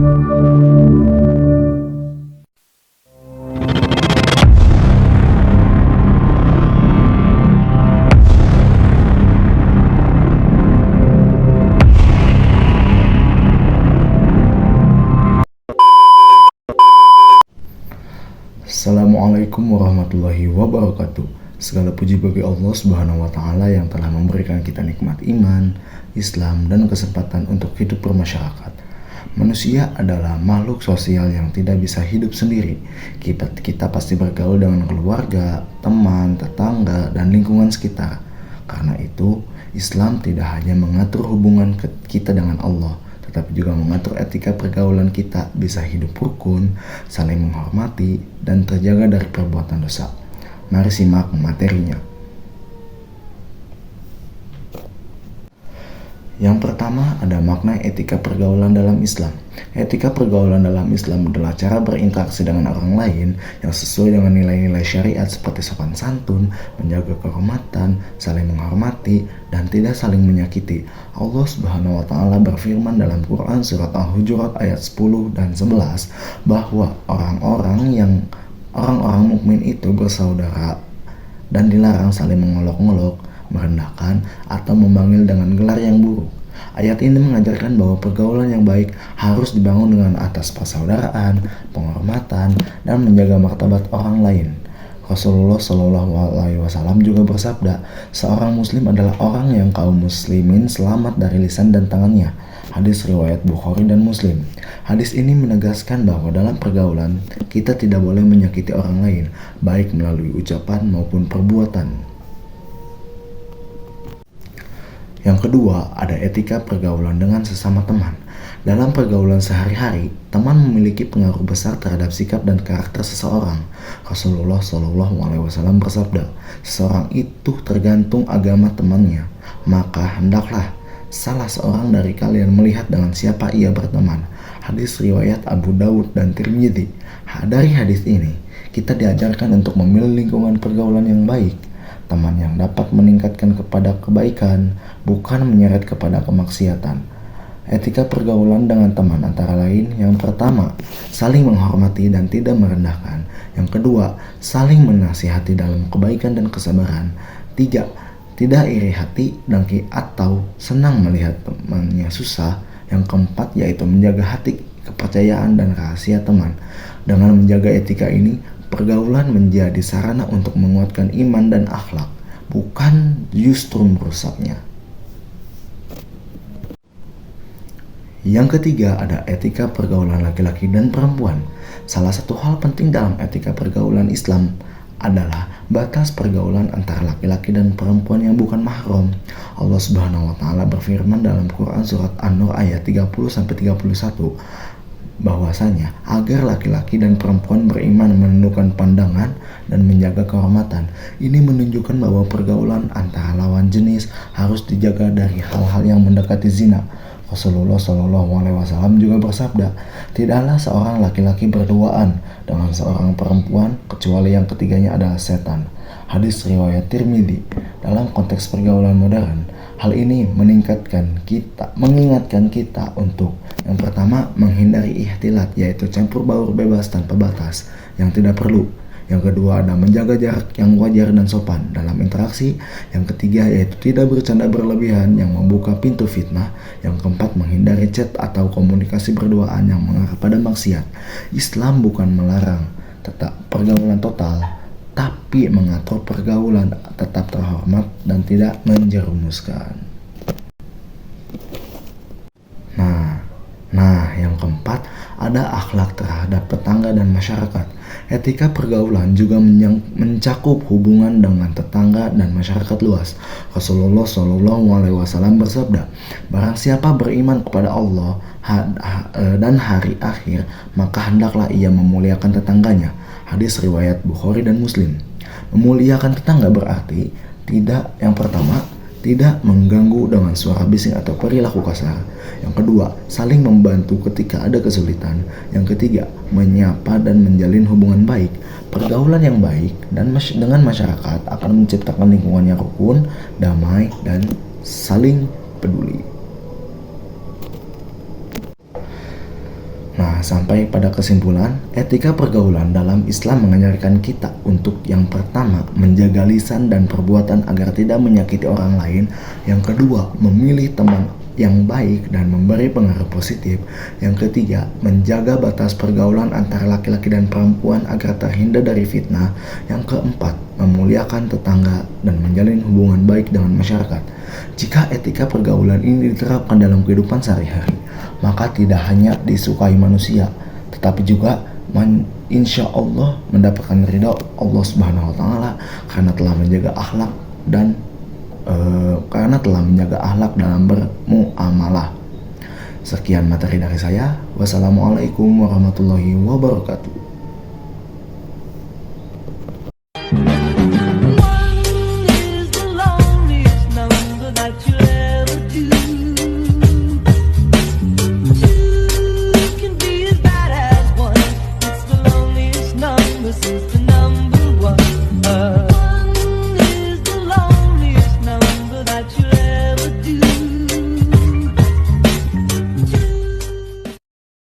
Assalamualaikum warahmatullahi wabarakatuh. Segala puji bagi Allah Subhanahu wa Ta'ala yang telah memberikan kita nikmat iman, Islam, dan kesempatan untuk hidup bermasyarakat. Manusia adalah makhluk sosial yang tidak bisa hidup sendiri. Kita pasti bergaul dengan keluarga, teman, tetangga, dan lingkungan sekitar. Karena itu, Islam tidak hanya mengatur hubungan kita dengan Allah, tetapi juga mengatur etika pergaulan kita bisa hidup rukun, saling menghormati, dan terjaga dari perbuatan dosa. Mari simak materinya. Yang pertama ada makna etika pergaulan dalam Islam. Etika pergaulan dalam Islam adalah cara berinteraksi dengan orang lain yang sesuai dengan nilai-nilai syariat seperti sopan santun, menjaga kehormatan, saling menghormati, dan tidak saling menyakiti. Allah Subhanahu wa Ta'ala berfirman dalam Quran surat Al-Hujurat ayat 10 dan 11 bahwa orang-orang mukmin itu bersaudara dan dilarang saling mengolok-olok, merendahkan, atau memanggil dengan gelar yang buruk. Ayat ini mengajarkan bahwa pergaulan yang baik harus dibangun dengan atas persaudaraan, penghormatan, dan menjaga martabat orang lain. Rasulullah Shallallahu Alaihi Wasallam juga bersabda, seorang muslim adalah orang yang kaum muslimin selamat dari lisan dan tangannya. Hadis riwayat Bukhari dan Muslim. Hadis ini menegaskan bahwa dalam pergaulan kita tidak boleh menyakiti orang lain, baik melalui ucapan maupun perbuatan. Yang kedua, ada etika pergaulan dengan sesama teman. Dalam pergaulan sehari-hari, teman memiliki pengaruh besar terhadap sikap dan karakter seseorang. Rasulullah Shallallahu Alaihi Wasallam bersabda, seseorang itu tergantung agama temannya. Maka hendaklah salah seorang dari kalian melihat dengan siapa ia berteman. Hadis riwayat Abu Daud dan Tirmidzi. Dari hadis ini, kita diajarkan untuk memilih lingkungan pergaulan yang baik. Teman yang dapat meningkatkan kepada kebaikan, bukan menyeret kepada kemaksiatan. Etika pergaulan dengan teman antara lain, yang pertama, saling menghormati dan tidak merendahkan. Yang kedua, saling menasihati dalam kebaikan dan kesabaran. Tiga, tidak iri hati atau senang melihat temannya susah. Yang keempat, yaitu menjaga hati, kepercayaan, dan rahasia teman. Dengan menjaga etika ini, pergaulan menjadi sarana untuk menguatkan iman dan akhlak, bukan justru merusaknya. Yang ketiga ada etika pergaulan laki-laki dan perempuan. Salah satu hal penting dalam etika pergaulan Islam adalah batas pergaulan antara laki-laki dan perempuan yang bukan mahram. Allah Subhanahu wa Ta'ala berfirman dalam Quran surat An-Nur ayat 30-31 bahwasanya agar laki-laki dan perempuan beriman menundukkan pandangan dan menjaga kehormatan. Ini menunjukkan bahwa pergaulan antara lawan jenis harus dijaga dari hal-hal yang mendekati zina. Rasulullah Shallallahu Alaihi Wasallam juga bersabda, tidaklah seorang laki-laki berduaan dengan seorang perempuan kecuali yang ketiganya adalah setan. Hadis riwayat Tirmidzi. Dalam konteks pergaulan modern, hal ini mengingatkan kita untuk yang pertama, menghindari ikhtilat, yaitu campur baur bebas tanpa batas yang tidak perlu. Yang kedua, ada menjaga jarak yang wajar dan sopan dalam interaksi. Yang ketiga, yaitu tidak bercanda berlebihan yang membuka pintu fitnah. Yang keempat, menghindari chat atau komunikasi berduaan yang mengarah pada maksiat. Islam bukan melarang tetap pergaulan total, tapi mengatur pergaulan tetap terhormat dan tidak menjerumuskan. Nah, yang keempat, ada akhlak terhadap tetangga dan masyarakat. Etika pergaulan juga mencakup hubungan dengan tetangga dan masyarakat luas. Rasulullah Shallallahu Alaihi Wasallam bersabda, barang siapa beriman kepada Allah dan hari akhir, maka hendaklah ia memuliakan tetangganya. Hadis riwayat Bukhari dan Muslim. Memuliakan tetangga berarti yang pertama, tidak mengganggu dengan suara bising atau perilaku kasar. Yang kedua, saling membantu ketika ada kesulitan. Yang ketiga, menyapa dan menjalin hubungan baik. Pergaulan yang baik dengan masyarakat akan menciptakan lingkungan yang rukun, damai, dan saling peduli. Nah, sampai pada kesimpulan, etika pergaulan dalam Islam mengajarkan kita untuk yang pertama, menjaga lisan dan perbuatan agar tidak menyakiti orang lain. Yang kedua, memilih teman yang baik dan memberi pengaruh positif. Yang ketiga, menjaga batas pergaulan antara laki-laki dan perempuan agar terhindar dari fitnah. Yang keempat, memuliakan tetangga dan menjalin hubungan baik dengan masyarakat. Jika etika pergaulan ini diterapkan dalam kehidupan sehari-hari, maka tidak hanya disukai manusia, tetapi juga insya Allah mendapatkan ridha Allah Subhanahu Wa Taala karena telah menjaga akhlak dan dalam bermuamalah. Sekian materi dari saya. Wassalamualaikum warahmatullahi wabarakatuh. Since the